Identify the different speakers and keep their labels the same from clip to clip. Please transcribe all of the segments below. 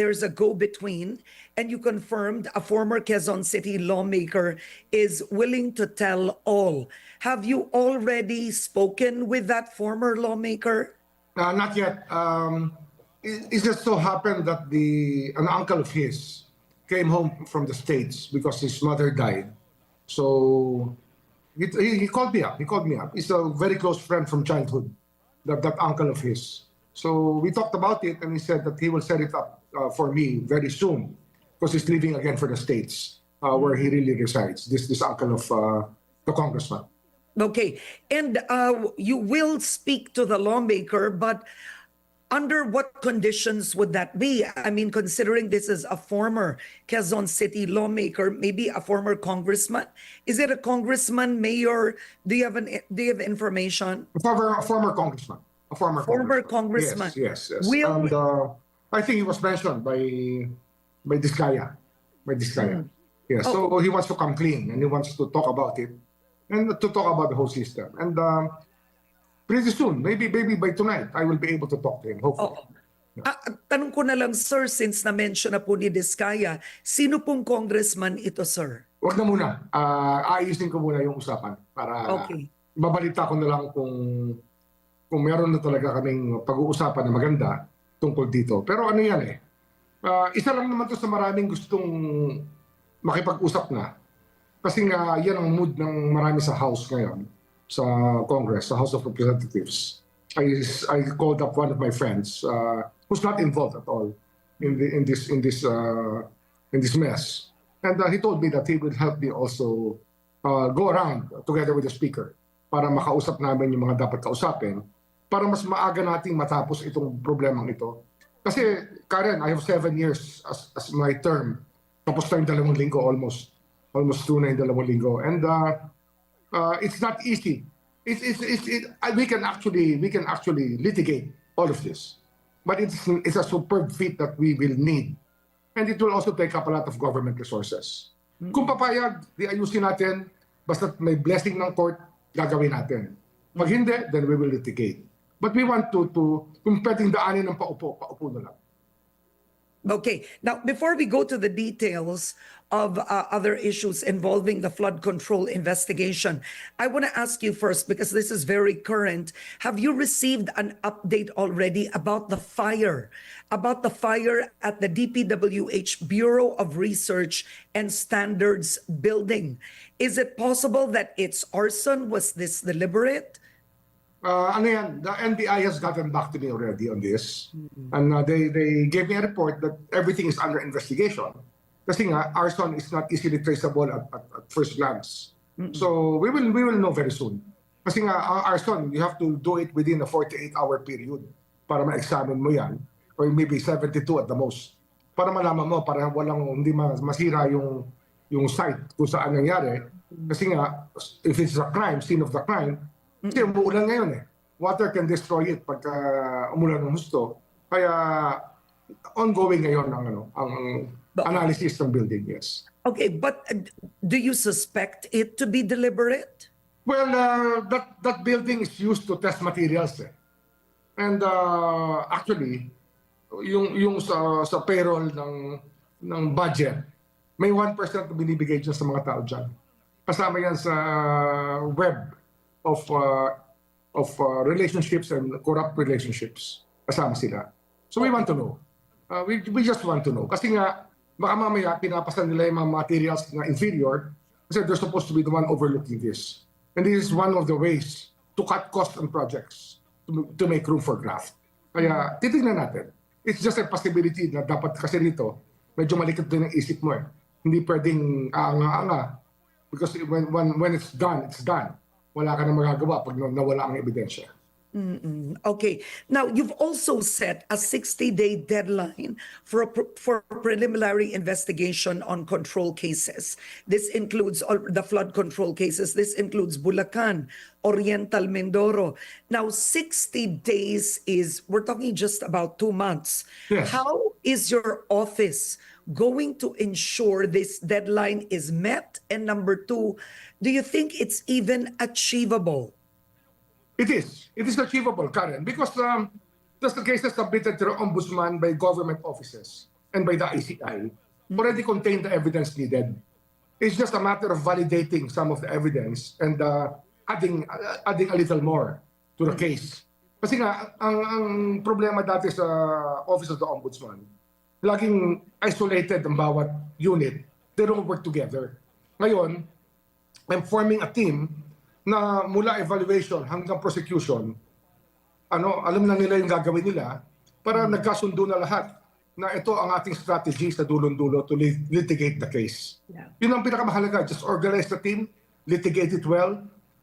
Speaker 1: there's a go-between, and you confirmed a former Quezon City lawmaker is willing to tell all. Have you already spoken with that former lawmaker?
Speaker 2: Not yet. It just so happened that an uncle of his came home from the States because his mother died. So he called me up. He called me up. He's a very close friend from childhood, that uncle of his. So we talked about it, and he said that he will set it up for me very soon because he's leaving again for the States, where he really resides. This uncle of the congressman.
Speaker 1: Okay, and you will speak to the lawmaker, but under what conditions would that be? I mean, considering this is a former Quezon City lawmaker, maybe a former congressman. Is it a congressman, mayor? Do you have information?
Speaker 2: A former congressman. A former
Speaker 1: congressman.
Speaker 2: Yes.
Speaker 1: Will...
Speaker 2: And I think he was mentioned by this guy. Yeah. So he wants to come clean, and he wants to talk about it, and to talk about the whole system. And pretty soon, maybe by tonight, I will be able to talk to him, hopefully.
Speaker 1: Tanong ko na lang, sir, since na-mention na po ni Diskaya, sino pong congressman ito, sir?
Speaker 2: Huwag na muna. Ayusin ko muna yung usapan para babalita ko na lang kung meron na talaga kaming pag-uusapan na maganda tungkol dito. Pero ano yan isa lang naman to sa maraming gustong makipag-usap na. Kasi nga yan ang mood ng marami sa House ngayon, sa Congress, sa House of Representatives. I called up one of my friends who's not involved at all in this mess, and he told me that he would help me also go around together with the speaker para makausap namin yung mga dapat kausapin para mas maaga nating matapos itong problemang ito. Kasi Karen, I have 7 years as my term. Tapos na yung 2 linggo, almost 2 na yung 2 linggo, and it's not easy. We can actually litigate all of this, but it's a superb feat that we will need, and it will also take up a lot of government resources. Kung papayag, di ayusin natin, basta may blessing ng court, gagawin natin. Pag hindi, then we will litigate. But we want to kung pwedeng daanin ng paupo na lang.
Speaker 1: Okay. Now, before we go to the details of other issues involving the flood control investigation, I want to ask you first, because this is very current. Have you received an update already about the fire at the DPWH Bureau of Research and Standards building? Is it possible that it's arson? Was this deliberate?
Speaker 2: Ano yan, the NBI has gotten back to me already on this. And they gave me a report that everything is under investigation. Kasi nga, arson is not easily traceable at first glance. So we will know very soon. Kasi nga, arson, you have to do it within a 48-hour period para ma-examine mo yan, or maybe 72 at the most. Para malaman mo, para hindi masira yung site kung saan nangyari. Kasi nga, if it's a crime, scene of the crime, kasi umuulan ngayon Water can destroy it pagka umulan ng husto. Kaya ongoing ngayon ang analysis ng building, yes.
Speaker 1: Okay, but do you suspect it to be deliberate?
Speaker 2: Well, that building is used to test materials And actually, yung sa payroll ng budget, may 1% na binibigay dyan sa mga tao dyan. Kasama yan sa web of relationships and corrupt relationships. Kasama sila. So we want to know. We just want to know. Kasi nga, baka mamaya pinapasan nila yung mga materials na inferior kasi they're supposed to be the one overlooking this. And this is one of the ways to cut costs on projects, to make room for graft. Kaya titignan natin. It's just a possibility na dapat kasi rito, medyo malikot din ang isip mo Hindi pwedeng aanga-anga. Because when it's done, it's done. Wala ka na magagawa pag nawala ang ebidensya.
Speaker 1: Okay. Now, you've also set a 60-day deadline for preliminary investigation on control cases. This includes the flood control cases. This includes Bulacan, Oriental Mindoro. Now, 60 days we're talking just about 2 months.
Speaker 2: Yes.
Speaker 1: How is your office going to ensure this deadline is met? And number 2, do you think it's even achievable?
Speaker 2: It is. It is achievable, Karen, because that's the cases submitted to the Ombudsman by government offices. and by the ICI already contain the evidence needed. It's just a matter of validating some of the evidence and adding a little more to the case. Kasi nga, ang problema dati sa Office of the Ombudsman, laging isolated ang bawat unit. They don't work together. Ngayon, I'm forming a team na mula evaluation hanggang prosecution, alam na nila yung gagawin nila para nagkasundo na lahat na ito ang ating strategy sa dulong-dulo to litigate the case. Yeah. Yun ang pinakamahalaga. Just organize the team, litigate it well,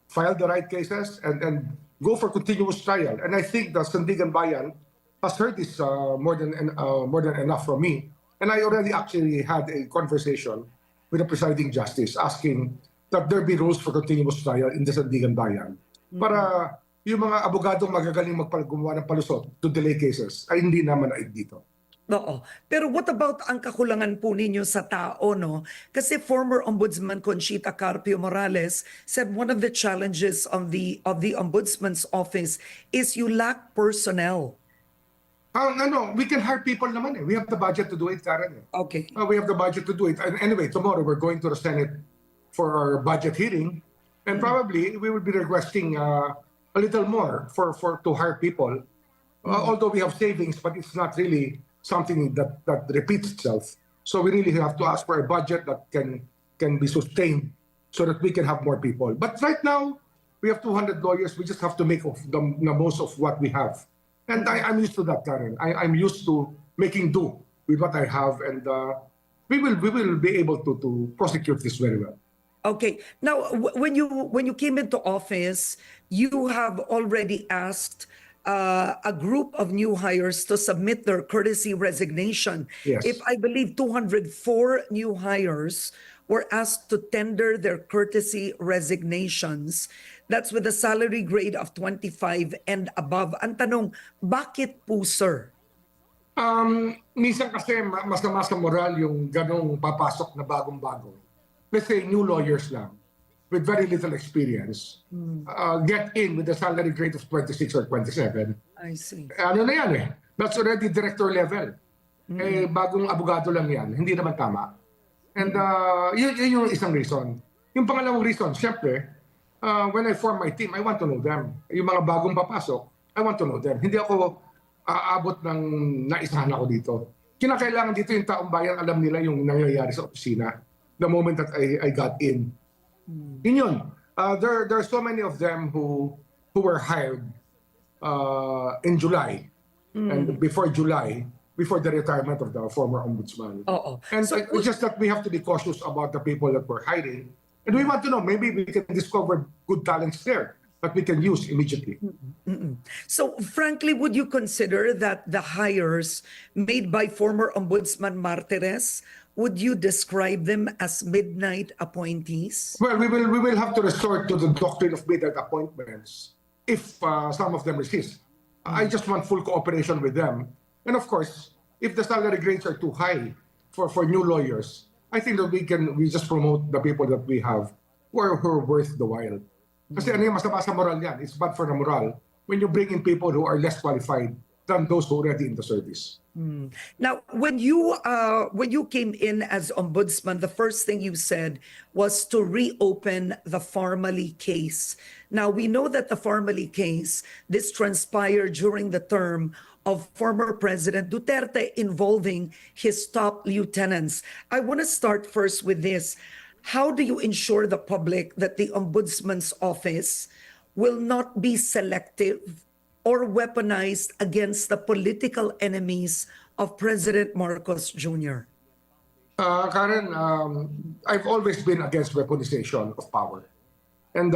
Speaker 2: file the right cases, and go for continuous trial. And I think the Sandigan Bayan has heard this more than enough from me. And I already actually had a conversation with the presiding justice asking that there be rules for continuous trial in the Sandigan Bayan para yung mga abogadong magagaling gumawa ng palusot to delay cases ay hindi naman naig dito.
Speaker 1: Oo. Pero what about ang kakulangan po ninyo sa tao, no? Kasi former Ombudsman Conchita Carpio Morales said one of the challenges of the Ombudsman's office is you lack personnel.
Speaker 2: We can hire people naman eh. We have the budget to do it, Karen.
Speaker 1: Okay.
Speaker 2: We have the budget to do it. And anyway, tomorrow we're going to the Senate for our budget hearing, and probably we will be requesting a little more to hire people. Although we have savings, but it's not really something that repeats itself. So we really have to ask for a budget that can be sustained so that we can have more people. But right now, we have 200 lawyers. We just have to make the most of what we have. And I'm used to that, Karen. I'm used to making do with what I have, and we will be able to prosecute this very well.
Speaker 1: Okay. Now, when you came into office, you have already asked a group of new hires to submit their courtesy resignation.
Speaker 2: Yes.
Speaker 1: If I believe 204 new hires were asked to tender their courtesy resignations, that's with a salary grade of 25 and above. Ang tanong, bakit po, sir?
Speaker 2: Minsan kasi masama sa moral yung ganong papasok na bagong-bago. Let's say new lawyers lang with very little experience get in with a salary grade of 26 or 27.
Speaker 1: I see.
Speaker 2: Ano na yan eh? That's already director level. Eh, bagong abogado lang yan. Hindi naman tama. And yun yung isang reason. Yung pangalawang reason, syempre, when I form my team, I want to know them. Yung mga bagong papasok, I want to know them. Hindi ako aabot ng naisahan ako dito. Kinakailangan dito yung taong bayan, alam nila yung nangyayari sa opisina the moment that I got in. Yun. There are so many of them who were hired in July and before July, before the retirement of the former ombudsman. And so, it's just that we have to be cautious about the people that we're hiring. And we want to know, maybe we can discover good talents there that we can use immediately.
Speaker 1: So frankly, would you consider that the hires made by former Ombudsman Martires, would you describe them as midnight appointees?
Speaker 2: Well, we will have to resort to the doctrine of midnight appointments if some of them resist. I just want full cooperation with them. And of course, if the salary grades are too high for new lawyers, I think that we just promote the people that we have who are worth the while. Kasi ano yung masama sa moral yan? It's bad for the moral when you bring in people who are less qualified than those who are already in the service.
Speaker 1: Now, when you came in as ombudsman, the first thing you said was to reopen the Formally case. Now, we know that the Formally case, this transpired during the term of former President Duterte involving his top lieutenants. I want to start first with this. How do you ensure the public that the Ombudsman's office will not be selective or weaponized against the political enemies of President Marcos Jr.?
Speaker 2: Karen, I've always been against weaponization of power. And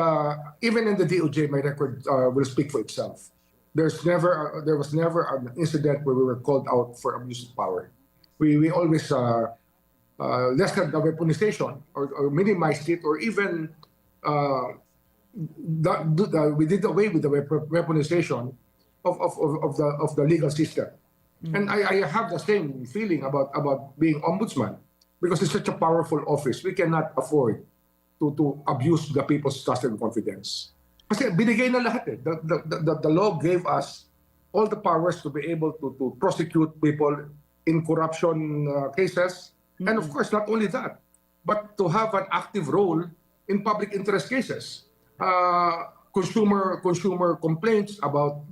Speaker 2: even in the DOJ, my record will speak for itself. There was never an incident where we were called out for abuse of power. We always lessened the weaponization or minimized it, or even we did away with the weaponization of the legal system. And I have the same feeling about being ombudsman, because it's such a powerful office. We cannot afford to abuse the people's trust and confidence. Kasi binigay na lahat eh. The law gave us all the powers to be able to prosecute people in corruption cases. And of course, not only that, but to have an active role in public interest cases. Consumer complaints about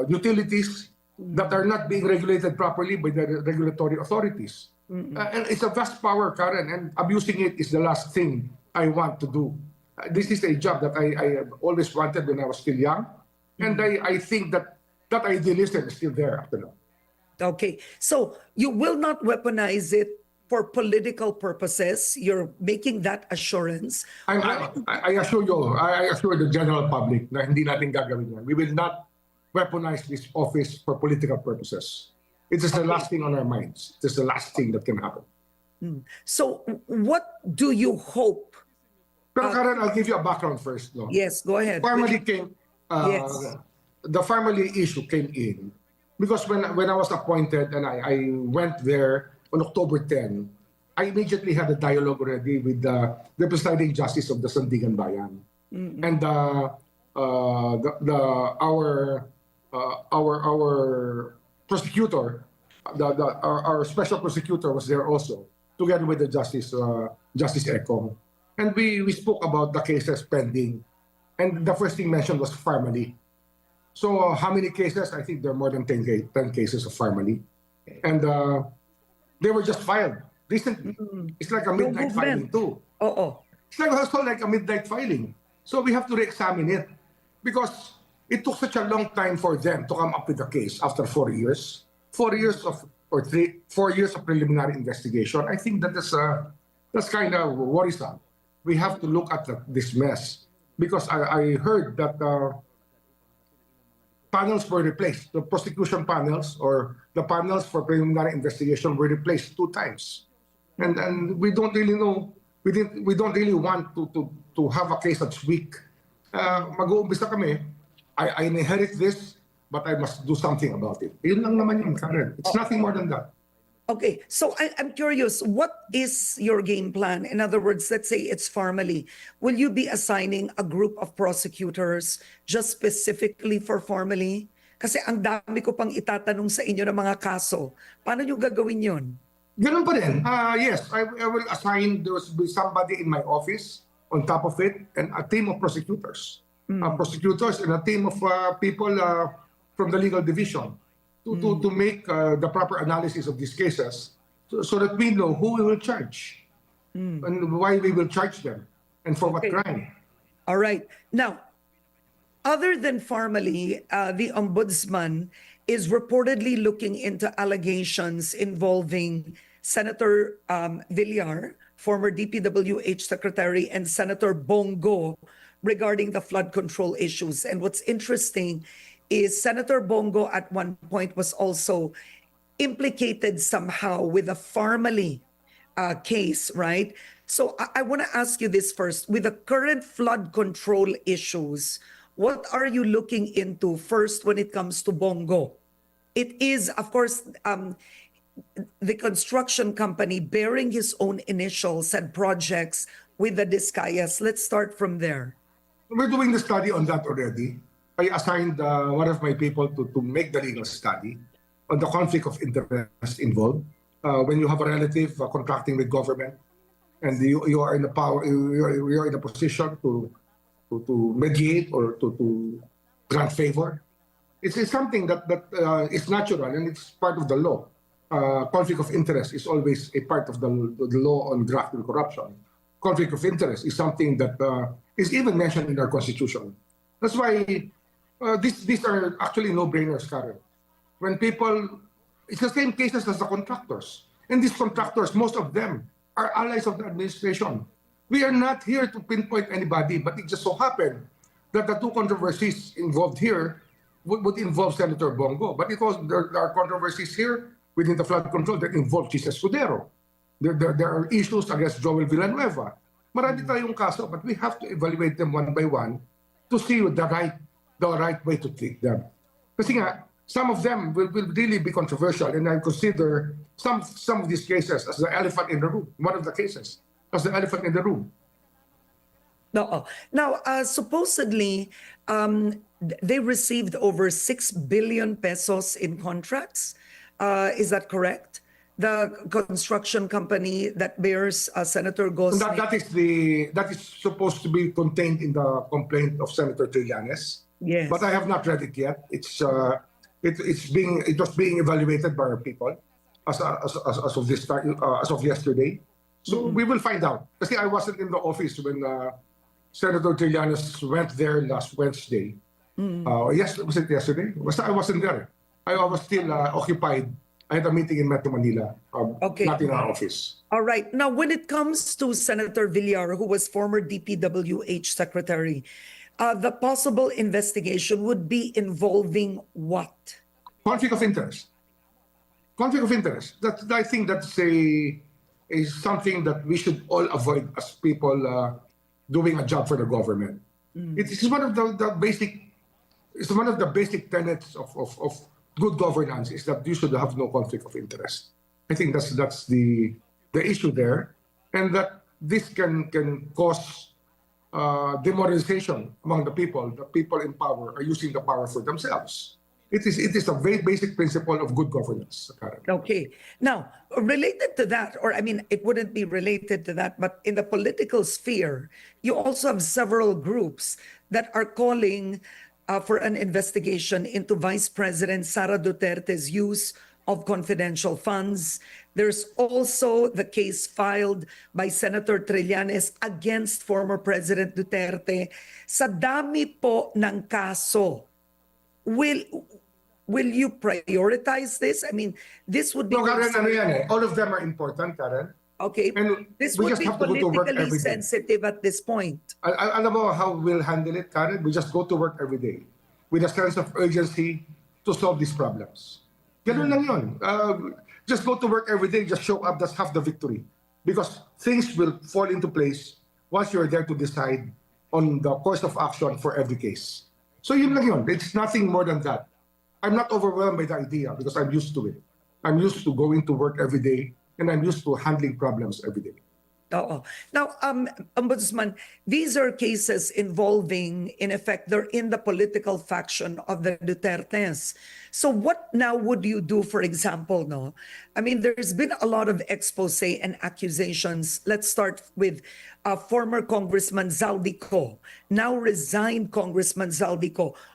Speaker 2: utilities that are not being regulated properly by the regulatory authorities. And it's a vast power, Karen, and abusing it is the last thing I want to do. This is a job that I always wanted when I was still young, and I think that idealism is still there after now.
Speaker 1: Okay, so you will not weaponize it for political purposes. You're making that assurance.
Speaker 2: I assure you, I assure the general public na hindi natin gagawin yan. We will not weaponize this office for political purposes. It is the last thing on our minds. It is the last thing that can happen.
Speaker 1: So what do you hope?
Speaker 2: Pero Karen, I'll give you a background first. No?
Speaker 1: Yes, go ahead.
Speaker 2: The family issue came in because when I was appointed and I went there on October 10, I immediately had a dialogue already with the presiding justice of the Sandigan Bayan. And our prosecutor, our special prosecutor was there also, together with the Justice Ekong. And we spoke about the cases pending. And the first thing mentioned was family. So how many cases? I think there are more than 10 cases of family. And they were just filed recently. It's like a midnight filing too. It's like also like a midnight filing. So we have to re-examine it because it took such a long time for them to come up with a case after 4 years. 4 years of 4 years of preliminary investigation. I think that's kind of worrisome. We have to look at this mess because I heard that panels were replaced. The prosecution panels or the panels for preliminary investigation were replaced 2 times, and we don't really know. We don't really want to have a case that's weak. Mag-uumpisa kami. I inherit this, but I must do something about it. Yun lang naman yun, Karen. It's nothing more than that.
Speaker 1: Okay, so I'm curious, what is your game plan? In other words, let's say it's formally. Will you be assigning a group of prosecutors just specifically for formally? Kasi ang dami ko pang itatanong sa inyo ng mga kaso. Paano nyo gagawin yun?
Speaker 2: Ganun pa rin. Yes, I will assign, there will be somebody in my office on top of it and a team of prosecutors. Prosecutors and a team of people from the legal division. To make the proper analysis of these cases so that we know who we will charge and why we will charge them and for what crime.
Speaker 1: All right. Now, other than formally, the Ombudsman is reportedly looking into allegations involving Senator Villar, former DPWH Secretary, and Senator Bongo regarding the flood control issues. And what's interesting is Senator Bongo at one point was also implicated somehow with a formally case, right? So I want to ask you this first. With the current flood control issues, what are you looking into first when it comes to Bongo? It is, of course, the construction company bearing his own initials and projects with the Discayas. Let's start from there.
Speaker 2: We're doing the study on that already. I assigned one of my people to make the legal study on the conflict of interest involved. When you have a relative contracting with government, and you are in the power, you are in a position to mediate or to grant favor. It's something that is natural and it's part of the law. Conflict of interest is always a part of the law on graft and corruption. Conflict of interest is something that is even mentioned in our constitution. That's why these are actually no-brainers, Karen. When people, it's the same cases as the contractors. And these contractors, most of them are allies of the administration. We are not here to pinpoint anybody, but it just so happened that the 2 controversies involved here would involve Senator Bongo. But there are controversies here within the flood control that involve Jesus Escudero. There are issues against Joel Villanueva. Marami tayong kaso, but we have to evaluate them one by one to see the right way to treat them. Kasi nga, some of them will really be controversial, and I consider some of these cases as the elephant in the room. One of the cases as the elephant in the room.
Speaker 1: No. Now, supposedly, they received over 6 billion pesos in contracts Is that correct? The construction company that bears Senator Go's name.
Speaker 2: That is supposed to be contained in the complaint of Senator Trillanes.
Speaker 1: Yes.
Speaker 2: But I have not read it yet. It was being evaluated by our people as of yesterday. So we will find out. Kasi I wasn't in the office when Senator Trillanes went there last Wednesday. Yes, was it yesterday? I wasn't there. I was still occupied. I had a meeting in Metro Manila, not in our office.
Speaker 1: All right. Now, when it comes to Senator Villar, who was former DPWH secretary, the possible investigation would be involving what?
Speaker 2: Conflict of interest. Conflict of interest. I think that's is something that we should all avoid as people doing a job for the government. It is one of the basic. It's one of the basic tenets of good governance is that you should have no conflict of interest. I think that's the issue there, and that this can cause demoralization among the people. The people in power are using the power for themselves. It is a very basic principle of good governance, Karen.
Speaker 1: Okay. Now, related to that, or I mean, it wouldn't be related to that, but in the political sphere, you also have several groups that are calling for an investigation into Vice President Sara Duterte's use of confidential funds. There's also the case filed by Senator Trillanes against former President Duterte. Sa dami po ng kaso, will you prioritize this? I mean, this would be...
Speaker 2: No, Karen, all of them are important, Karen.
Speaker 1: Okay,
Speaker 2: and
Speaker 1: this
Speaker 2: we
Speaker 1: would
Speaker 2: just
Speaker 1: be
Speaker 2: have to go to work
Speaker 1: politically
Speaker 2: every day.
Speaker 1: sensitive at this point.
Speaker 2: Alam mo how we'll handle it, Karen? We just go to work every day with a sense of urgency to solve these problems. Ganun lang yun. Just go to work every day, just show up, that's half the victory. Because things will fall into place once you're there to decide on the course of action for every case. So yun lang yun. It's nothing more than that. I'm not overwhelmed by the idea because I'm used to it. I'm used to going to work every day and I'm used to handling problems every day.
Speaker 1: Oo. Now, Ombudsman, these are cases involving, in effect, they're in the political faction of the Dutertes. So what now would you do, for example, no? I mean, there's been a lot of expose and accusations. Let's start with former Congressman Zaldy, now resigned Congressman Zaldy,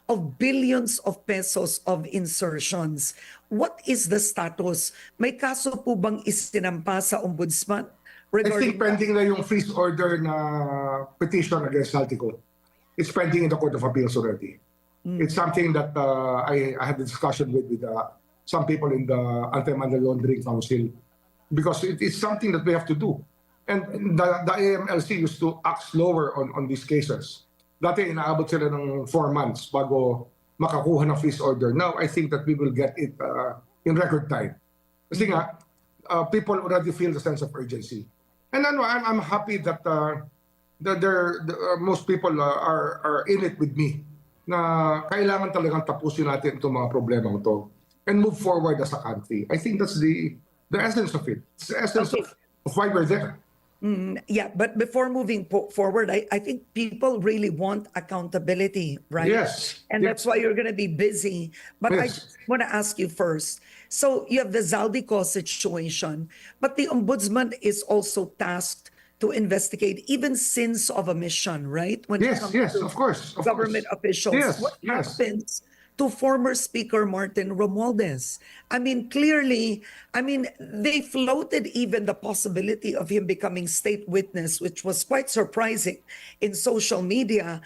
Speaker 1: of billions of pesos of insertions. What is the status? May kaso po bang isinampa sa Ombudsman?
Speaker 2: I think pending na yung freeze order na petition against Zaldy. It's pending in the Court of Appeals already. It's something that I had a discussion with some people in the Anti-Money Laundering Council because it is something that we have to do. And the AMLC used to act slower on these cases. Dati inaabot sila ng 4 months bago makakuha ng freeze order. Now I think that we will get it in record time. Kasi nga, people already feel the sense of urgency. And I'm happy that most people are in it with me na kailangan talagang tapusin natin itong mga problemang ito and move forward as a country. I think that's the essence of it. It's the essence of why we're there.
Speaker 1: Yeah, but before moving forward, I think people really want accountability, right?
Speaker 2: Yes.
Speaker 1: And that's why you're going to be busy. But I just want to ask you first. So you have the Zaldy situation, but the Ombudsman is also tasked to investigate even sins of omission, right? When it comes to
Speaker 2: of course.
Speaker 1: government officials. What happens to former Speaker Martin Romualdez? I mean, clearly, they floated even the possibility of him becoming state witness, which was quite surprising in social media.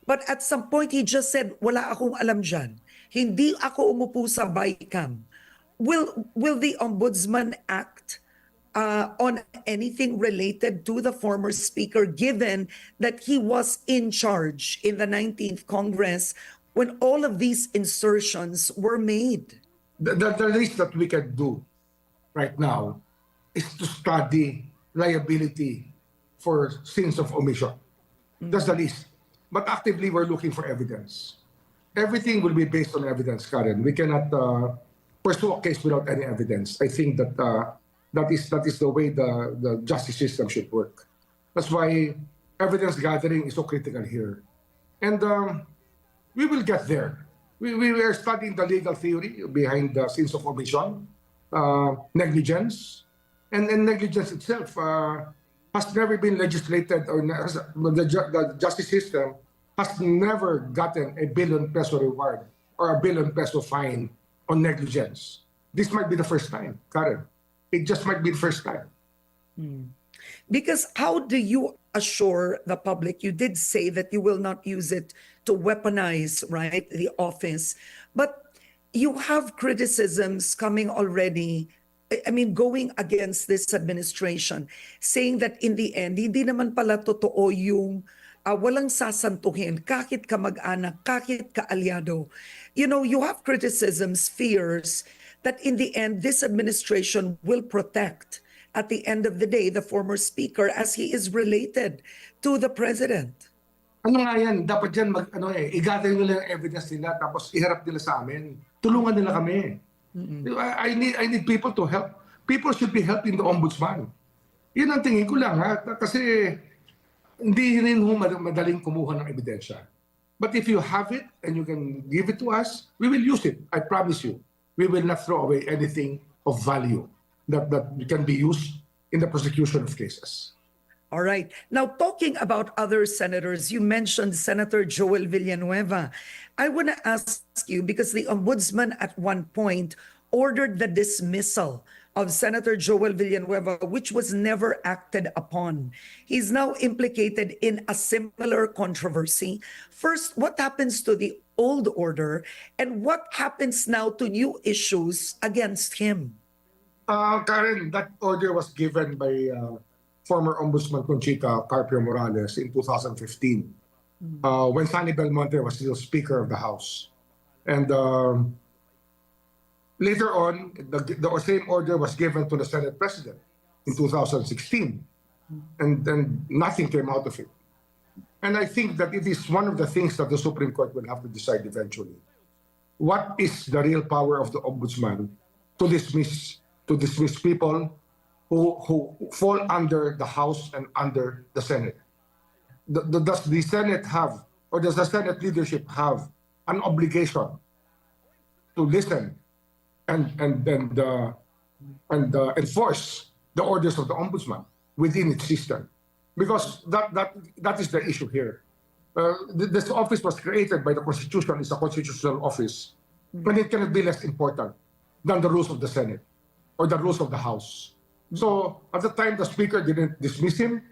Speaker 1: But at some point, he just said, wala akong alam dyan. Hindi ako umupo sa bycam. Will the Ombudsman act on anything related to the former speaker, given that he was in charge in the 19th Congress when all of these insertions were made?
Speaker 2: The least that we can do right now is to study liability for sins of omission. That's the least. But actively, we're looking for evidence. Everything will be based on evidence, Karen. We cannot pursue a case without any evidence. I think that that is the way the justice system should work. That's why evidence gathering is so critical here. And we will get there. We are studying the legal theory behind the sins of omission. negligence, and negligence itself has never been legislated, or the justice system has never gotten a billion peso reward or a billion peso fine on negligence. This might be the first time, Karen. It just might be the first time.
Speaker 1: Because how do you assure the public? You did say that you will not use it to weaponize, right, the office. But you have criticisms coming already, I mean, going against this administration, saying that in the end, hindi naman pala totoo yung walang sasantuhin, kahit kamag-anak, kahit kaalyado. You know, you have criticisms, fears, that in the end, this administration will protect, at the end of the day, the former speaker as he is related to the president.
Speaker 2: Ano nga yan, dapat dyan i-gather nila yung evidence nila tapos iharap nila sa amin. Tulungan nila kami. I need people to help. People should be helping the ombudsman. Yun ang tingin ko lang, ha? Kasi hindi rin madaling kumuha ng ebidensya. But if you have it and you can give it to us, we will use it. I promise you. We will not throw away anything of value that can be used in the prosecution of cases.
Speaker 1: All right. Now, talking about other senators, you mentioned Senator Joel Villanueva. I want to ask you, because the ombudsman at one point ordered the dismissal of Senator Joel Villanueva, which was never acted upon. He's now implicated in a similar controversy. First, what happens to the old order, and what happens now to new issues against him?
Speaker 2: Karen, that order was given by former Ombudsman Conchita Carpio Morales in 2015, when Sonny Belmonte was still Speaker of the House. And later on, the same order was given to the Senate President in 2016, and nothing came out of it. And I think that it is one of the things that the Supreme Court will have to decide eventually. What is the real power of the Ombudsman to dismiss people who fall under the House and under the Senate? Does the Senate have, or does the Senate leadership have an obligation to listen and enforce the orders of the Ombudsman within its system? Because that is the issue here. This office was created by the Constitution. It's a constitutional office, but it cannot be less important than the rules of the Senate or the rules of the House. So at the time, the Speaker didn't dismiss him,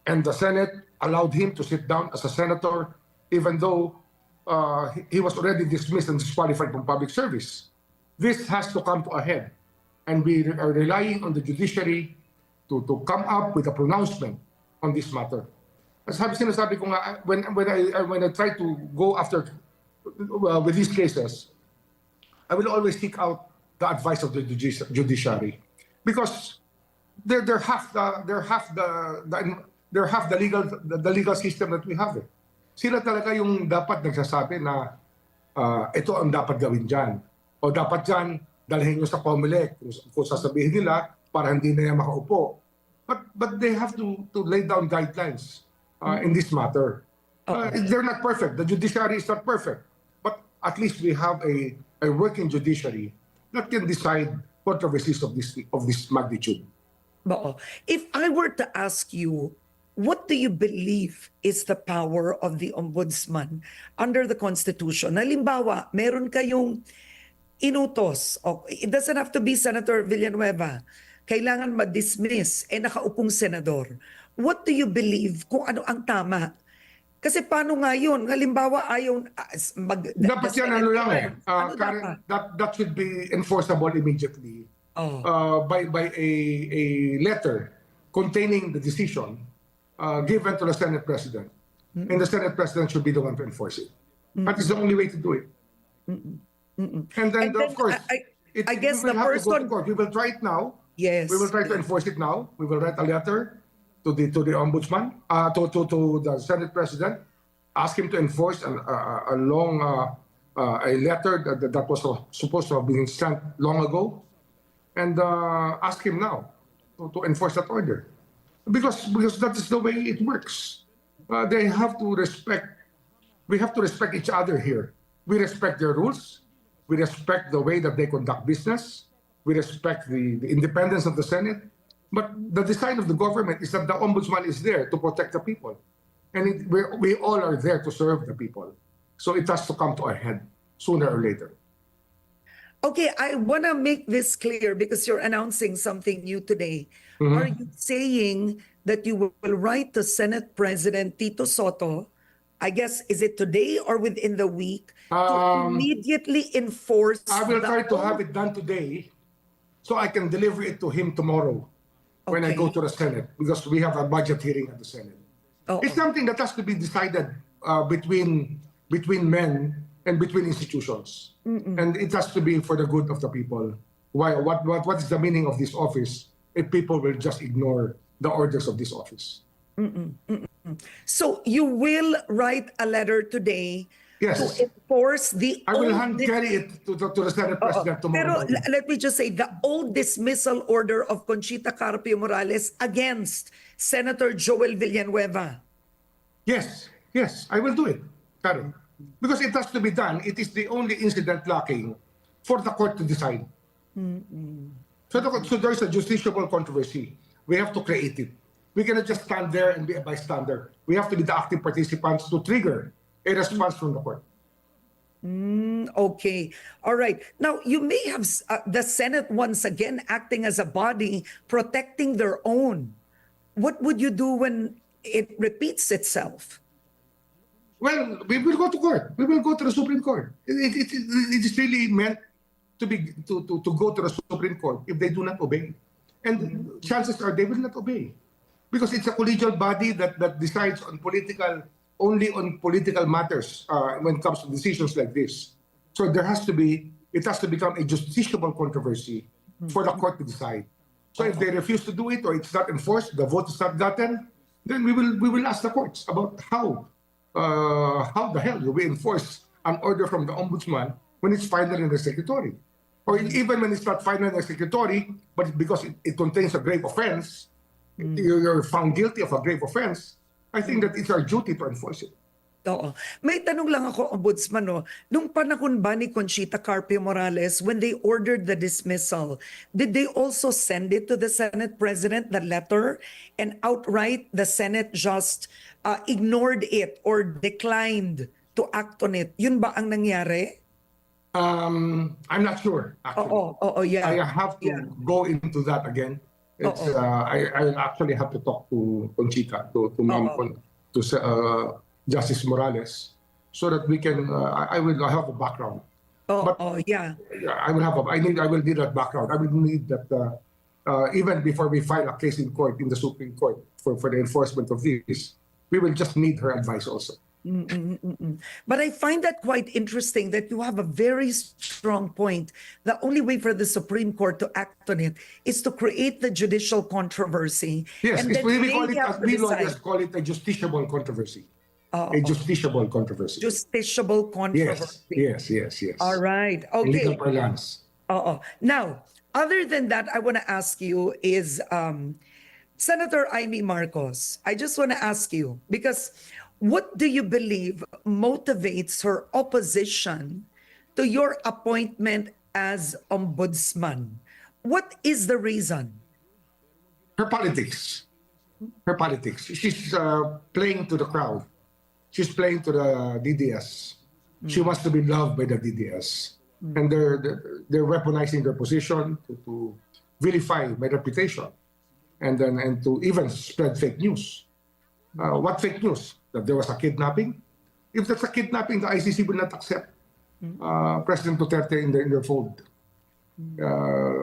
Speaker 2: and the Senate allowed him to sit down as a senator, even though he was already dismissed and disqualified from public service. This has to come to a head, and we are relying on the judiciary to come up with a pronouncement on this matter. Sinasabi ko nga, when I try to go after with these cases, I will always seek out the advice of the judiciary, because they're half the legal system that we have. Sila talaga yung dapat nagsasabi na ito ang dapat gawin dyan. O dapat dyan, dalhin nyo sa Comelec kung sasabihin nila para hindi na yan makaupo. But they have to lay down guidelines in this matter. They're not perfect. The judiciary is not perfect. But at least we have a working judiciary that can decide controversies of this magnitude.
Speaker 1: If I were to ask you, what do you believe is the power of the Ombudsman under the Constitution? Halimbawa, meron kayong inutos. It doesn't have to be Senator Villanueva. Kailangan ma-dismiss nakaupong senador. What do you believe kung ano ang tama? Kasi paano nga yun? Halimbawa, ayaw
Speaker 2: dapat yan that should be enforceable immediately by a letter containing the decision given to the Senate President. And the Senate President should be the one to enforce it. That is the only way to do it. And then of course,
Speaker 1: I guess the person...
Speaker 2: We will try it now.
Speaker 1: Yes.
Speaker 2: We will try to enforce it now. We will write a letter to the Ombudsman, to the Senate President, ask him to enforce a long letter that was supposed to have been sent long ago, and ask him now to enforce that order, because that is the way it works. They have to respect. We have to respect each other here. We respect their rules. We respect the way that they conduct business. we respect the independence of the Senate. But the design of the government is that the Ombudsman is there to protect the people. And we all are there to serve the people. So it has to come to a head sooner or later.
Speaker 1: Okay, I want to make this clear because you're announcing something new today. Are you saying that you will write to Senate President Tito Soto, I guess, is it today or within the week, to immediately enforce?
Speaker 2: I will try to have it done today so I can deliver it to him tomorrow when I go to the Senate, because we have a budget hearing at the Senate. It's something that has to be decided between men and between institutions. And it has to be for the good of the people. What is the meaning of this office if people will just ignore the orders of this office?
Speaker 1: So you will write a letter today
Speaker 2: Yes.
Speaker 1: to enforce the
Speaker 2: I will
Speaker 1: old
Speaker 2: hand carry it to the Senate President tomorrow.
Speaker 1: Pero let me just say, the old dismissal order of Conchita Carpio Morales against Senator Joel Villanueva.
Speaker 2: Yes, I will do it, Karen. Because it has to be done. It is the only incident lacking for the court to decide. So there is a justiciable controversy. We have to create it. We cannot just stand there and be a bystander. We have to be the active participants to trigger a response from the court.
Speaker 1: Okay. All right. Now, you may have the Senate once again acting as a body protecting their own. What would you do when it repeats itself?
Speaker 2: Well, we will go to court. We will go to the Supreme Court. It is really meant to go to the Supreme Court if they do not obey. And chances are they will not obey. Because it's a collegial body that decides only on political matters when it comes to decisions like this. So it has to become a justiciable controversy for the court to decide. So if they refuse to do it or it's not enforced, the vote is not gotten, then we will ask the courts about how the hell do we enforce an order from the Ombudsman when it's final in the executory? Or even when it's not final in the executory, but because it contains a grave offense, you're found guilty of a grave offense, I think that it's our duty to enforce it.
Speaker 1: Oo. May tanong lang ako, Ombudsman, no? Nung panahon ba ni Conchita Carpio Morales, when they ordered the dismissal, did they also send it to the Senate President, the letter, and outright the Senate just ignored it or declined to act on it? Yun ba ang nangyari?
Speaker 2: I'm not sure, actually.
Speaker 1: Yeah.
Speaker 2: I have to go into that again. I actually have to talk to Conchita, to Justice Morales, so that we can. I will have a background.
Speaker 1: Yeah.
Speaker 2: I will need that background. I will need that even before we file a case in court in the Supreme Court for the enforcement of this. We will just need her advice also.
Speaker 1: But I find that quite interesting that you have a very strong point. The only way for the Supreme Court to act on it is to create the judicial controversy.
Speaker 2: Yes,
Speaker 1: and then
Speaker 2: we lawyers call it a justiciable controversy. A justiciable controversy.
Speaker 1: Justiciable controversy.
Speaker 2: Yes.
Speaker 1: All right. Okay.
Speaker 2: Legal parlance.
Speaker 1: Now, other than that, I want to ask you is Senator Imee Marcos. I just want to ask you, because what do you believe motivates her opposition to your appointment as ombudsman? What is the reason?
Speaker 2: Her politics. She's playing to the crowd. She's playing to the DDS. She wants to be loved by the DDS. And they're weaponizing their position to vilify my reputation. And to even spread fake news. What fake news? That there was a kidnapping? If that's a kidnapping, the ICC will not accept President Duterte in their fold.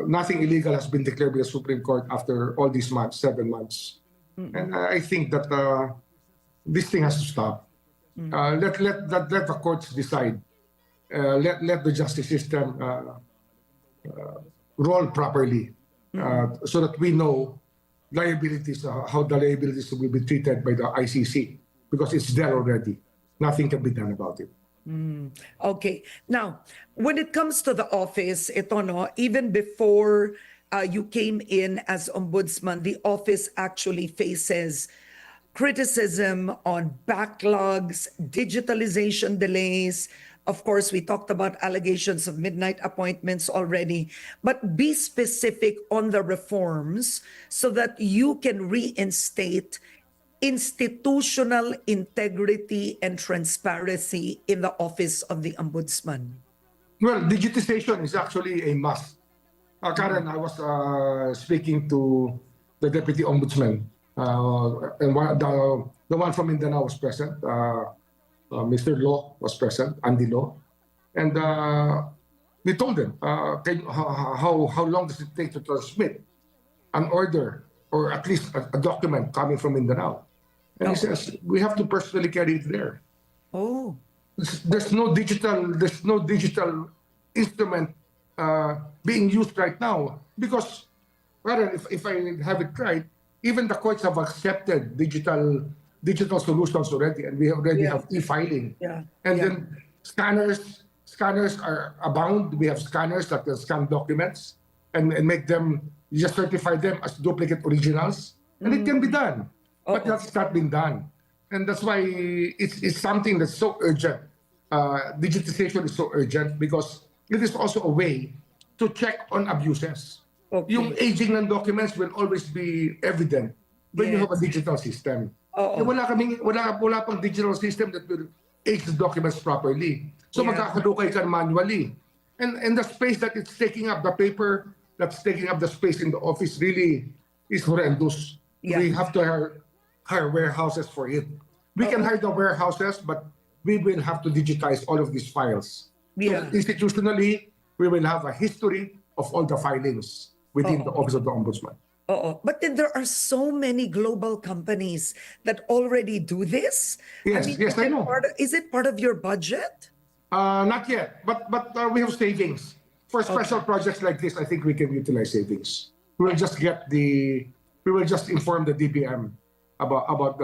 Speaker 2: Nothing illegal has been declared by the Supreme Court after all these months, 7 months. And I think that this thing has to stop. Let the courts decide. Let the justice system roll properly so that we know liabilities, how the liabilities will be treated by the ICC, because it's there already. Nothing can be done about it.
Speaker 1: Okay. Now, when it comes to the office, even before you came in as ombudsman, the office actually faces criticism on backlogs, digitalization delays, Of course, we talked about allegations of midnight appointments already, but be specific on the reforms so that you can reinstate institutional integrity and transparency in the office of the Ombudsman.
Speaker 2: Well, digitization is actually a must. Karen, I was speaking to the Deputy Ombudsman, and the one from Mindanao was present. Mr. Law was present, Andy Law. And we told them, how long does it take to transmit an order or at least a document coming from Mindanao? And he says, we have to personally carry it there.
Speaker 1: Oh.
Speaker 2: There's no digital instrument being used right now because, well, if I have it right, even the courts have accepted digital solutions already, and we already have e-filing. Then scanners are abound. We have scanners that can scan documents and make them, you just certify them as duplicate originals, and it can be done. But that's not been done. And that's why it's something that's so urgent. Digitization is so urgent because it is also a way to check on abuses. Yung aging ng documents will always be evident when you have a digital system. Wala pang digital system that will age the documents properly. So magkakadukay ka manually. And the space that it's taking up, the paper that's taking up the space in the office really is horrendous. We have to hire warehouses for it. We can hire the warehouses, but we will have to digitize all of these files. So institutionally, we will have a history of all the filings within the Office of the Ombudsman.
Speaker 1: But then there are so many global companies that already do this.
Speaker 2: Yes, I know.
Speaker 1: Is it part of your budget?
Speaker 2: Not yet, but we have savings. For special projects like this, I think we can utilize savings. We will just inform the DBM about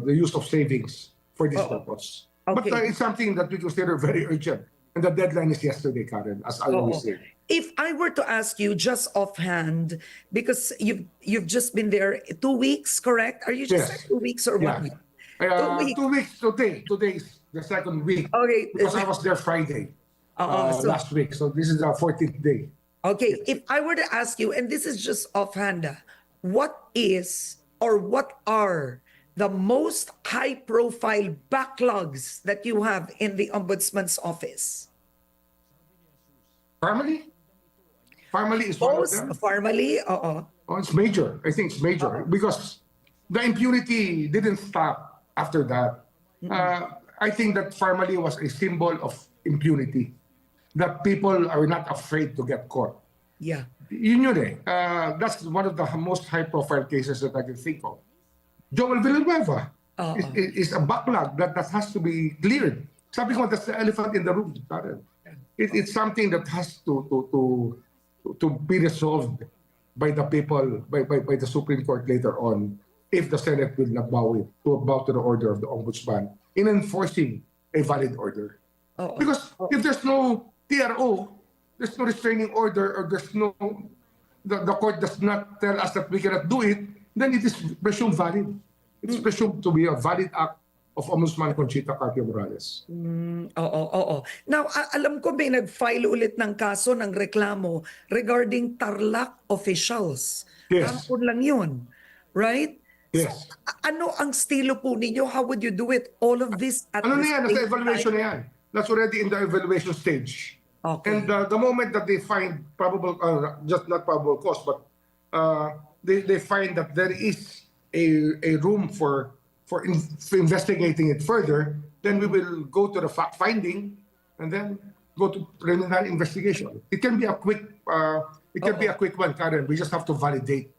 Speaker 2: the use of savings for this purpose. But it's something that we consider very urgent. And the deadline is yesterday, Karen, as I always say.
Speaker 1: If I were to ask you just offhand, because you've just been there 2 weeks, correct? Are you just there 2 weeks or 1 week?
Speaker 2: 2 weeks today. Today is the second week.
Speaker 1: Okay.
Speaker 2: Because I was there Friday last week. So this is our 14th day.
Speaker 1: Okay. If I were to ask you, and this is just offhand, what are the most high-profile backlogs that you have in the Ombudsman's office?
Speaker 2: Family is one of them.
Speaker 1: Family,
Speaker 2: it's major. I think it's major because the impunity didn't stop after that. I think that family was a symbol of impunity, that people are not afraid to get caught.
Speaker 1: Yeah.
Speaker 2: Yun eh. That's one of the most high-profile cases that I can think of. Joel Villanueva is a backlog that has to be cleared. Sabi ko, that's the elephant in the room. It's something that has to be resolved by the people, by the Supreme Court later on, if the Senate will not bow to the order of the Ombudsman in enforcing a valid order. Because if there's no TRO, there's no restraining order, or there's no, the court does not tell us that we cannot do it, then it is presumed valid. It's presumed to be a valid act of Ombudsman Conchita Carpio Morales.
Speaker 1: Now, alam ko may nag-file ulit ng kaso ng reklamo regarding Tarlac officials.
Speaker 2: Yes.
Speaker 1: Kampon lang yun, right?
Speaker 2: Yes.
Speaker 1: So, ano ang estilo po ninyo? How would you do it? All of this at
Speaker 2: Ano
Speaker 1: the
Speaker 2: na yan?
Speaker 1: same
Speaker 2: Nasa evaluation
Speaker 1: time?
Speaker 2: na yan. That's already in the evaluation stage.
Speaker 1: Okay.
Speaker 2: And the moment that they find probable, just not probable cause, but they find that there is a room for investigating it further, then we will go to the fact finding and then go to preliminary investigation. It can be a quick, one, Karen. We just have to validate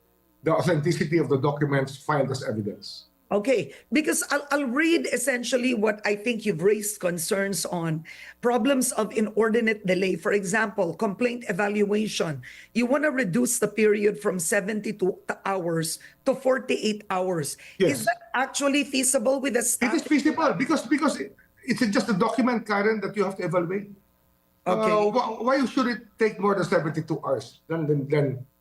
Speaker 2: the authenticity of the documents filed as evidence.
Speaker 1: Okay, because I'll read essentially what I think you've raised concerns on. Problems of inordinate delay. For example, complaint evaluation. You want to reduce the period from 72 hours to 48 hours.
Speaker 2: Yes.
Speaker 1: Is that actually feasible with the staff?
Speaker 2: It is feasible because it's just a document, Karen, that you have to evaluate.
Speaker 1: Okay.
Speaker 2: Why should it take more than 72 hours? Then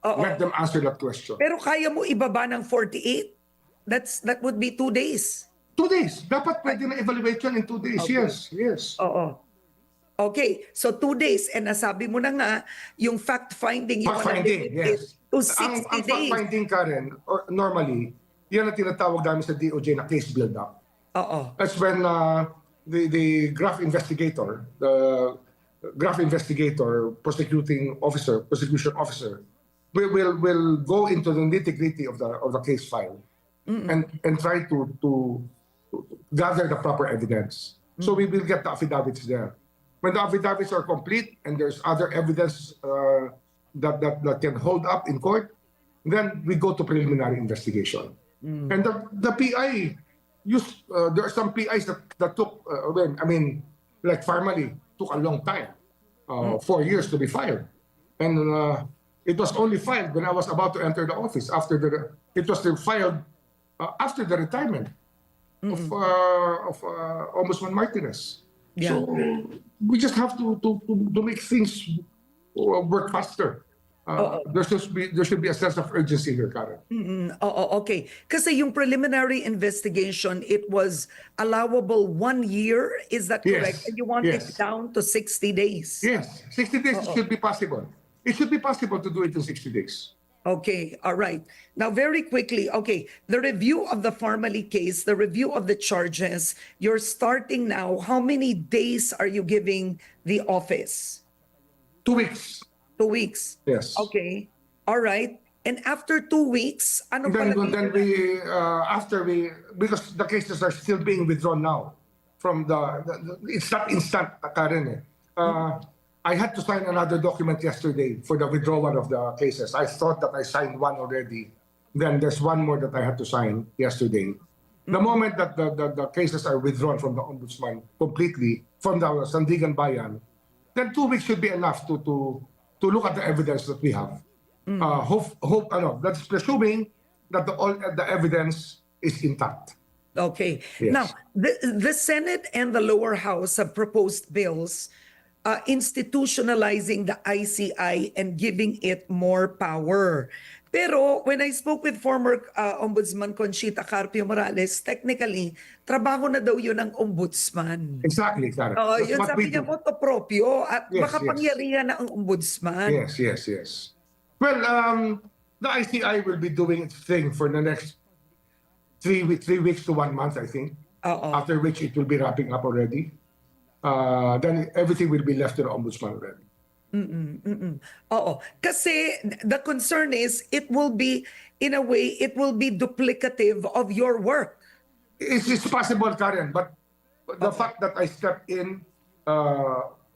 Speaker 2: let them answer that question.
Speaker 1: Pero kaya mo ibaba ng 48? That would be 2 days.
Speaker 2: 2 days. Dapat pwede na evaluation in 2 days.
Speaker 1: Okay.
Speaker 2: Yes.
Speaker 1: Okay, so 2 days. And nasabi mo na nga, yung fact-finding, you wanna
Speaker 2: Fact-finding,
Speaker 1: limit it
Speaker 2: yes.
Speaker 1: to
Speaker 2: Ang
Speaker 1: 60 days.
Speaker 2: fact-finding, Karen, or normally, yan ang tinatawag namin sa DOJ na case build-up.
Speaker 1: Oo.
Speaker 2: That's when the graph investigator, prosecution officer, will go into the nitty-gritty of the case file and try to gather the proper evidence. So we will get the affidavits there. When the affidavits are complete and there's other evidence that can hold up in court, then we go to preliminary investigation. And the PI there are some PIs that took, like Farmally took a long time, 4 years to be filed. And it was only filed when I was about to enter the office. It was filed after the retirement of Ombudsman Martinez.
Speaker 1: Yeah.
Speaker 2: So we just have to make things work faster. There should be a sense of urgency here, Karen.
Speaker 1: Okay. Kasi yung preliminary investigation, it was allowable 1 year. Is that correct?
Speaker 2: Yes.
Speaker 1: And you want it
Speaker 2: Yes.
Speaker 1: down to 60 days?
Speaker 2: Yes, 60 days should be possible. It should be possible to do it in 60 days.
Speaker 1: Okay, all right. Now, very quickly, okay, the review of the Farmally case, the review of the charges, you're starting now. How many days are you giving the office?
Speaker 2: 2 weeks.
Speaker 1: 2 weeks?
Speaker 2: Yes.
Speaker 1: Okay, all right. And after 2 weeks, ano
Speaker 2: Then
Speaker 1: palagay mo
Speaker 2: because the cases are still being withdrawn now from it's not instant, Karen. I had to sign another document yesterday for the withdrawal of the cases. I thought that I signed one already. Then there's one more that I had to sign yesterday. The moment that the cases are withdrawn from the Ombudsman completely, from the Sandigan Bayan, then 2 weeks should be enough to look at the evidence that we have. That's presuming that all the evidence is intact.
Speaker 1: Okay.
Speaker 2: Yes.
Speaker 1: Now, the Senate and the lower house have proposed bills institutionalizing the ICI and giving it more power. Pero when I spoke with former Ombudsman Conchita Carpio Morales, technically, trabaho na daw yun ng Ombudsman.
Speaker 2: Exactly, Sarah. That's
Speaker 1: Yun
Speaker 2: what we
Speaker 1: sabi niya,
Speaker 2: do.
Speaker 1: moto proprio at
Speaker 2: Yes,
Speaker 1: baka
Speaker 2: yes.
Speaker 1: pangyarihan na ang Ombudsman.
Speaker 2: Yes. Well, the ICI will be doing its thing for the next 3 weeks to 1 month, I think. After which it will be wrapping up already. Then everything will be left to the Ombudsman already.
Speaker 1: Oo. Kasi the concern is it will be, in a way, it will be duplicative of your work.
Speaker 2: It's possible, Karen, but the fact that I stepped in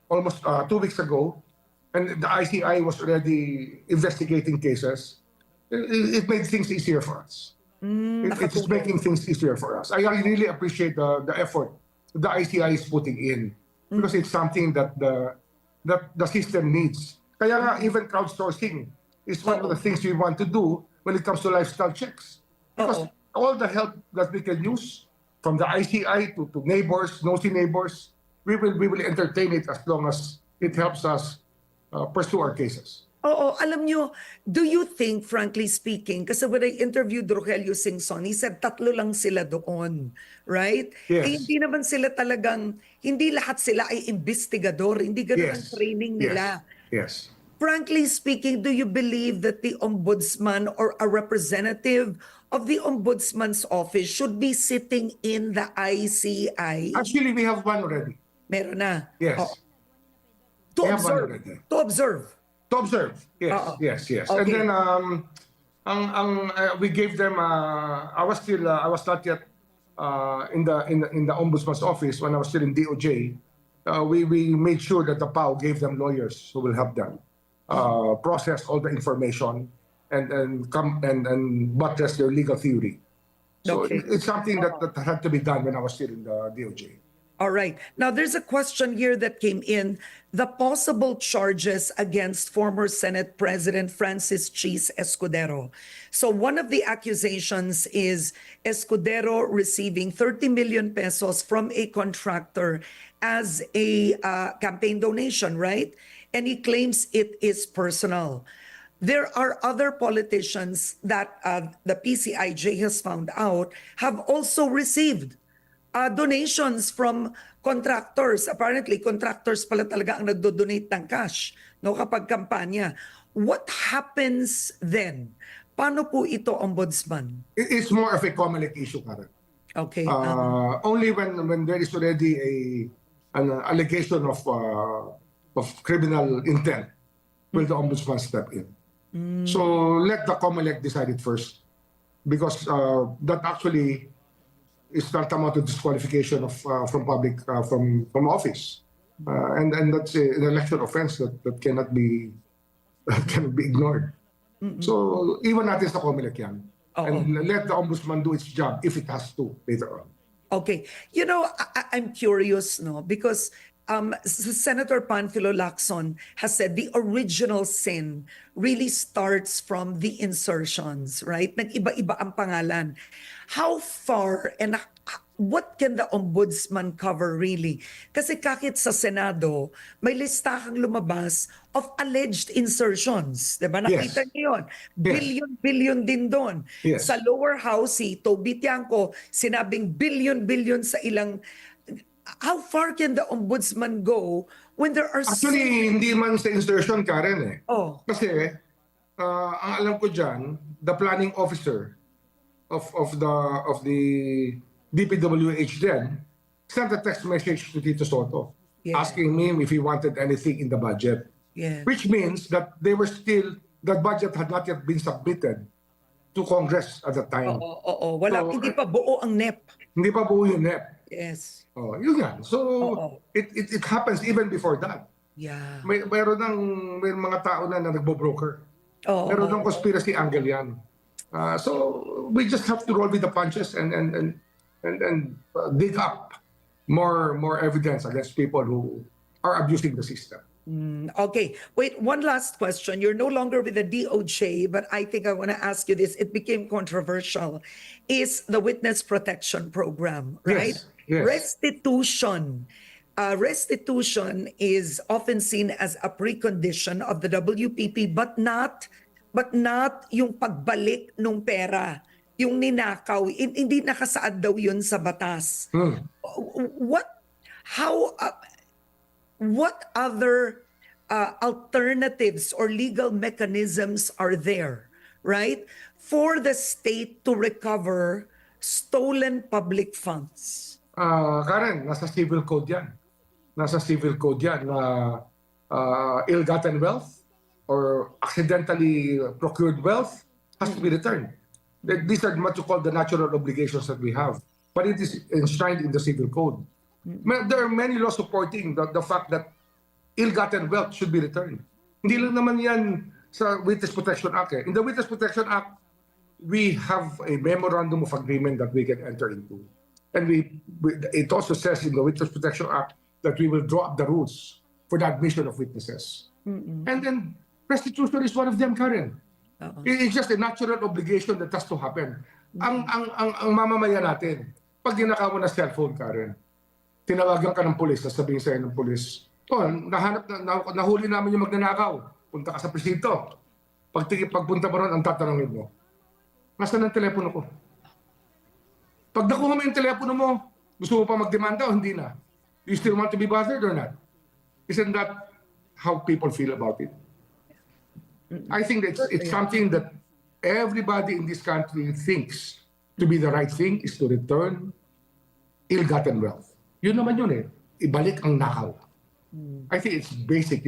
Speaker 2: almost 2 weeks ago, and the ICI was already investigating cases, it made things easier for us. It's making things easier for us. I really appreciate the effort the ICI is putting in because it's something that the system needs. Kaya nga, even crowdsourcing is one of the things we want to do when it comes to lifestyle checks. Because all the help that we can use, from the ICI to neighbors, nosy neighbors, we will entertain it as long as it helps us pursue our cases.
Speaker 1: Oo, alam nyo, do you think, frankly speaking, kasi when I interviewed Rogelio Singson, he said 3 lang sila doon, right?
Speaker 2: Yes.
Speaker 1: Eh, hindi naman sila talagang, hindi lahat sila ay investigador, hindi ganun ang training nila.
Speaker 2: Yes.
Speaker 1: Frankly speaking, do you believe that the ombudsman or a representative of the ombudsman's office should be sitting in the ICI?
Speaker 2: Actually, we have one already.
Speaker 1: Meron na.
Speaker 2: Yes.
Speaker 1: To
Speaker 2: We have one
Speaker 1: observe.
Speaker 2: already.
Speaker 1: To observe.
Speaker 2: To observe, yes.
Speaker 1: Okay.
Speaker 2: And then we gave them. I was not yet in the ombudsman's office when I was still in DOJ. We made sure that the PAO gave them lawyers who will help them process all the information and buttress their legal theory. So
Speaker 1: Okay.
Speaker 2: it's something that had to be done when I was still in the DOJ.
Speaker 1: All right. Now, there's a question here that came in. The possible charges against former Senate President Francis Cheese Escudero. So one of the accusations is Escudero receiving 30 million pesos from a contractor as a campaign donation, right? And he claims it is personal. There are other politicians that the PCIJ has found out have also received donations from contractors. Apparently, contractors pala talaga ang nagdo-donate ng cash, no, kapag kampanya. What happens then? Paano po ito, Ombudsman?
Speaker 2: It's more of a Comelec issue, Karen.
Speaker 1: Okay.
Speaker 2: Only when there is already an allegation of criminal intent will the Ombudsman step in. So let the Comelec decide it first, because that actually is tantamount to disqualification of from office, and that's an election offense that cannot be ignored. So iwan natin sa Comelec yan. And let the Ombudsman do its job if it has to later on.
Speaker 1: Okay. You know, I'm curious, no, because Senator Panfilo Lacson has said the original sin really starts from the insertions, right? Nag-iba-iba ang pangalan. How far and what can the Ombudsman cover really? Kasi kahit sa Senado, may listahang lumabas of alleged insertions. Diba? Nakita niyo yun. Billion din doon.
Speaker 2: Yes.
Speaker 1: Sa lower house, si Toby Tiangco, sinabing billion sa ilang... How far can the Ombudsman go when there are...
Speaker 2: Actually, hindi man sa insertion, Karen eh.
Speaker 1: Oh.
Speaker 2: Kasi, ang alam ko dyan, the planning officer of the DPWH then sent a text message to Tito Soto asking him if he wanted anything in the budget. Which means that that budget had not yet been submitted to Congress at that time.
Speaker 1: Hindi pa buo ang NEP.
Speaker 2: Hindi pa buo yung NEP.
Speaker 1: Yes.
Speaker 2: Yun yan. So, it happens even before that.
Speaker 1: Yeah.
Speaker 2: May mga tao na nagbo-broker. Meron ng conspiracy angle yan. So, we just have to roll with the punches and dig up more evidence against people who are abusing the system.
Speaker 1: Okay. Wait, one last question. You're no longer with the DOJ, but I think I want to ask you this. It became controversial. Is the Witness Protection Program, right?
Speaker 2: Yes.
Speaker 1: Restitution. Restitution is often seen as a precondition of the WPP, but not yung pagbalik ng pera, yung ninakaw. Hindi nakasaad daw yun sa batas. What other alternatives or legal mechanisms are there, right, for the state to recover stolen public funds?
Speaker 2: Karen, nasa civil code yan. Nasa civil code yan na ill-gotten wealth or accidentally procured wealth has to be returned. These are what you call the natural obligations that we have. But it is enshrined in the civil code. There are many laws supporting the fact that ill-gotten wealth should be returned. Hindi lang naman yan sa Witness Protection Act. In the Witness Protection Act, we have a memorandum of agreement that we can enter into. And it also says in the Witness Protection Act that we will draw up the rules for the admission of witnesses. And then restitution is one of them, Karen. It's just a natural obligation that has to happen. Ang mamamayan natin, pag dinakaw mo na cellphone, Karen, tinawagan ka ng pulis, sasabihin sa'yo ng pulis, nahuli namin yung magnanakaw, punta ka sa presinto. Pagpunta mo ron, ang tatanungin mo, nasaan ang telepono ko? Pag nakuha mo yung telepono mo, gusto mo pa magdemanda o hindi na? Do you still want to be bothered or not? Isn't that how people feel about it? I think that it's something that everybody in this country thinks to be the right thing is to return ill-gotten wealth. Yun naman yun eh. Ibalik ang nakaw. I think it's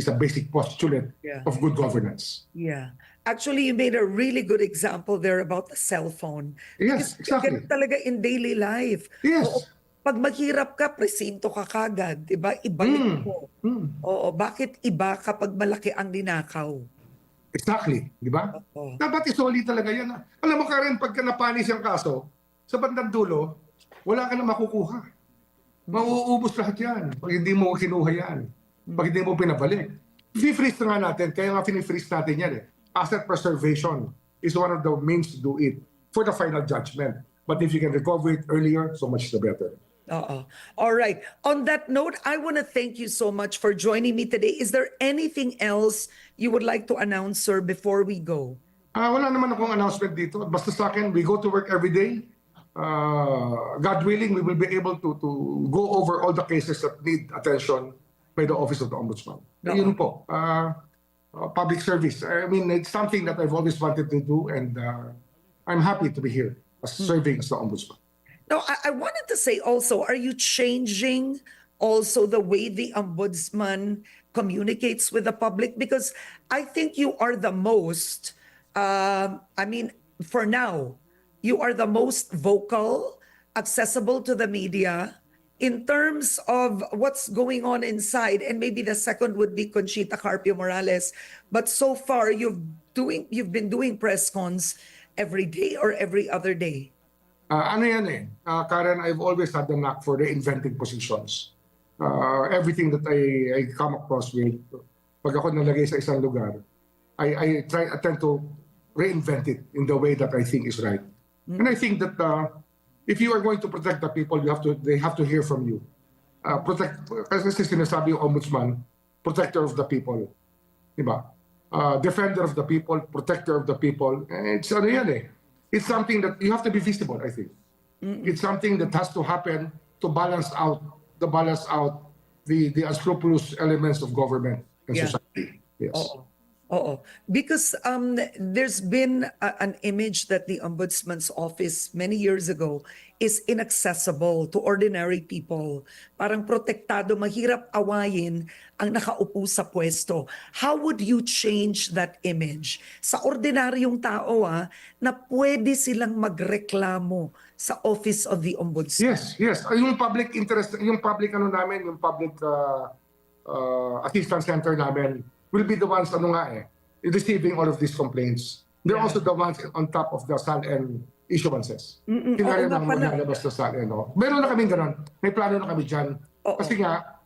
Speaker 2: a basic postulate of good governance.
Speaker 1: Yeah. Actually, you made a really good example there about the cell phone.
Speaker 2: Yes, exactly.
Speaker 1: Ganun talaga in daily life.
Speaker 2: Yes.
Speaker 1: Pag maghirap ka, presinto ka kagad. Diba? Ibalik mo. Oo. Bakit iba kapag malaki ang ninakaw?
Speaker 2: Exactly. Di ba? Dapat isoli talaga yan. Alam mo, Karen, pagka napanis yung kaso, sa bandang dulo, wala ka na makukuha. Mauubos lahat yan pag hindi mo kinuha yan. Pag hindi mo pinabalik. I-freeze na nga natin. Kaya nga fini-freeze natin yan eh. Asset preservation is one of the means to do it for the final judgment. But if you can recover it earlier, so much the better.
Speaker 1: All right. On that note, I want to thank you so much for joining me today. Is there anything else you would like to announce, sir, before we go?
Speaker 2: Wala naman akong announcement dito. Basta sa akin, we go to work every day. God willing, we will be able to go over all the cases that need attention by the Office of the Ombudsman. Yun po, public service. I mean, it's something that I've always wanted to do, and I'm happy to be here serving as the Ombudsman.
Speaker 1: No, I wanted to say also, are you changing also the way the Ombudsman communicates with the public? Because I think you are the most, I mean, for now, you are the most vocal, accessible to the media in terms of what's going on inside. And maybe the second would be Conchita Carpio Morales. But so far, you've been doing press cons every day or every other day.
Speaker 2: Ano yan eh, Karen, I've always had the knack for reinventing positions. Everything that I come across with, pag ako nalagay sa isang lugar, I tend to reinvent it in the way that I think is right. And I think that if you are going to protect the people, they have to hear from you. Kasi sinasabi yung Ombudsman, protector of the people. Diba? Defender of the people, protector of the people. It's ano yan eh. It's something that you have to be visible, I think. It's something that has to happen to balance out the unscrupulous elements of government and society. Yes.
Speaker 1: Oo. Because there's been an image that the Ombudsman's office many years ago is inaccessible to ordinary people. Parang protektado, mahirap awayin ang nakaupo sa pwesto. How would you change that image sa ordinaryong tao na pwede silang magreklamo sa Office of the Ombudsman?
Speaker 2: Yes. Yung public interest, yung public yung public assistance center namin, will be the ones receiving all of these complaints. They're also the ones on top of the SALN issuances. Sila rin ang maglalabas sa SALN. Meron na kaming ganun. May plano na kami dyan. Kasi nga,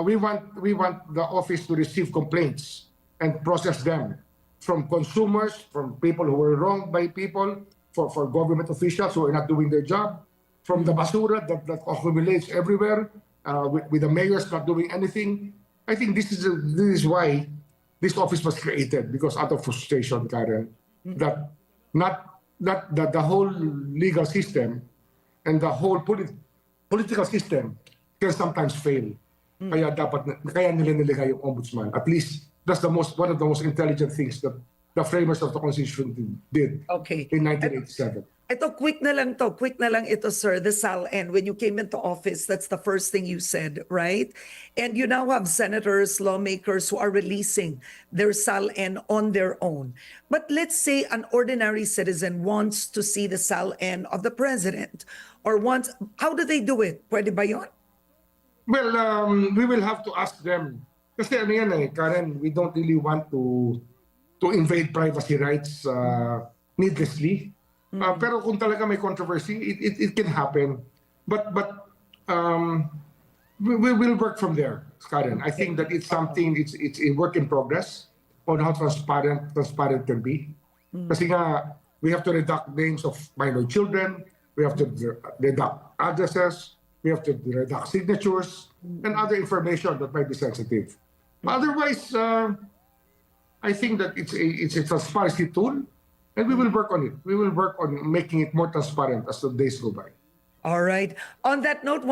Speaker 2: we want the office to receive complaints and process them from consumers, from people who were wronged by people, for government officials who are not doing their job, from the basura that accumulates everywhere, with the mayors not doing anything. I think this is why this office was created, because out of frustration, Karen, that the whole legal system and the whole political system can sometimes fail. Kaya nila niligay yung Ombudsman. At least that's one of the most intelligent things that the framers of the Constitution did in 1987.
Speaker 1: Ito, quick na lang ito, sir, the SALN. When you came into office, that's the first thing you said, right? And you now have senators, lawmakers who are releasing their SALN on their own. But let's say an ordinary citizen wants to see the SALN of the president, or how do they do it? Pwede ba yun?
Speaker 2: Well, we will have to ask them. Kasi ano yan Karen, we don't really want to invade privacy rights needlessly. Pero kung talaga may controversy, it can happen. But we will work from there, Karen. I think that it's something, it's a work in progress on how transparent can be. Kasi nga, we have to redact names of minor children, we have to redact addresses, we have to redact signatures, and other information that might be sensitive. Otherwise, I think that it's a transparency tool. And we will work on it. We will work on making it more transparent as the days go by.
Speaker 1: All right. On that note,